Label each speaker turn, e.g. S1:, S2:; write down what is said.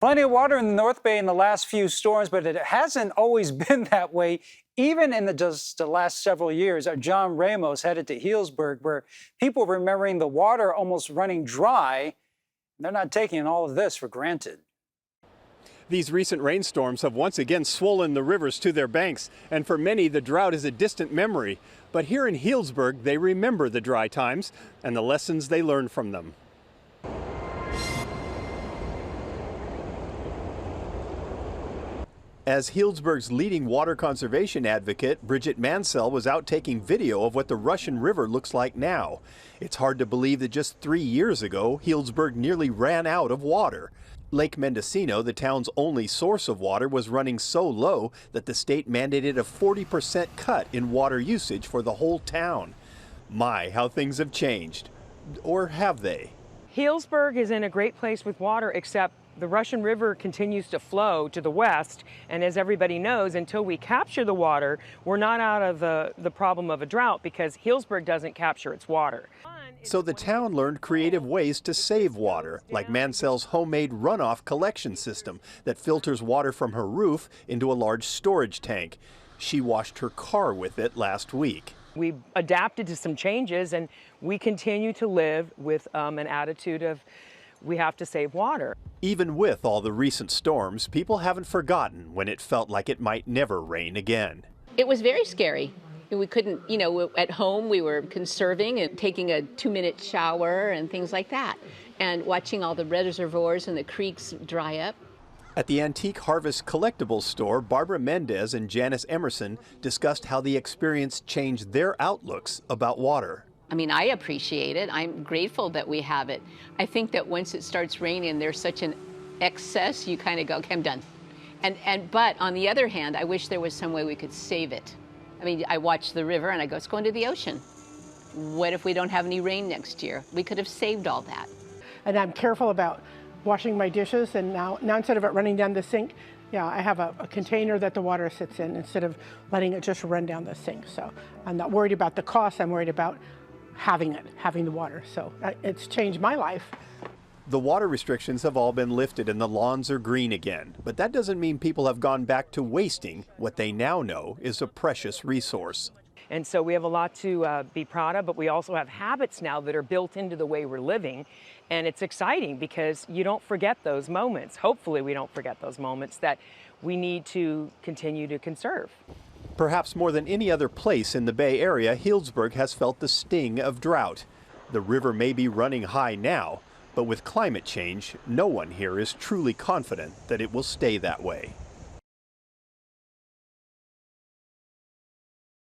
S1: Plenty of water in the North Bay in the last few storms, but it hasn't always been that way. Even in just the last several years, our John Ramos headed to Healdsburg, where people are remembering the water almost running dry. They're not taking all of this for granted.
S2: These recent rainstorms have once again swollen the rivers to their banks, and for many, the drought is a distant memory. But here in Healdsburg, they remember the dry times and the lessons they learned from them. As Healdsburg's leading water conservation advocate, Bridget Mansell was out taking video of what the Russian River looks like now. It's hard to believe that just 3 years ago, Healdsburg nearly ran out of water. Lake Mendocino, the town's only source of water, was running so low that the state mandated a 40% cut in water usage for the whole town. My, how things have changed. Or have they?
S3: Healdsburg is in a great place with water, except the Russian River continues to flow to the west, and as everybody knows, until we capture the water, we're not out of the problem of a drought because Healdsburg doesn't capture its water.
S2: So the town learned creative ways to save water, like Mansell's homemade runoff collection system that filters water from her roof into a large storage tank. She washed her car with it last week.
S3: We adapted to some changes, and we continue to live with an attitude of we have to save water.
S2: Even with all the recent storms, people haven't forgotten when it felt like it might never rain again.
S4: It was very scary. We couldn't, at home we were conserving and taking a 2-minute shower and things like that, and watching all the reservoirs and the creeks dry up.
S2: At the Antique Harvest Collectibles store, Barbara Mendez and Janice Emerson discussed how the experience changed their outlooks about water.
S4: I mean, I appreciate it. I'm grateful that we have it. I think that once it starts raining, there's such an excess, you kind of go, okay, I'm done. But on the other hand, I wish there was some way we could save it. I mean, I watch the river and I go, it's going to the ocean. What if we don't have any rain next year? We could have saved all that.
S5: And I'm careful about washing my dishes, and now instead of it running down the sink, I have a container that the water sits in instead of letting it just run down the sink. So I'm not worried about the cost, I'm worried about having the water. So it's changed my life.
S2: The water restrictions have all been lifted and the lawns are green again, but that doesn't mean people have gone back to wasting what they now know is a precious resource.
S3: And so we have a lot to be proud of, but we also have habits now that are built into the way we're living. And it's exciting because you don't forget those moments. Hopefully we don't forget those moments that we need to continue to conserve.
S2: Perhaps more than any other place in the Bay Area, Healdsburg has felt the sting of drought. The river may be running high now, but with climate change, no one here is truly confident that it will stay that way.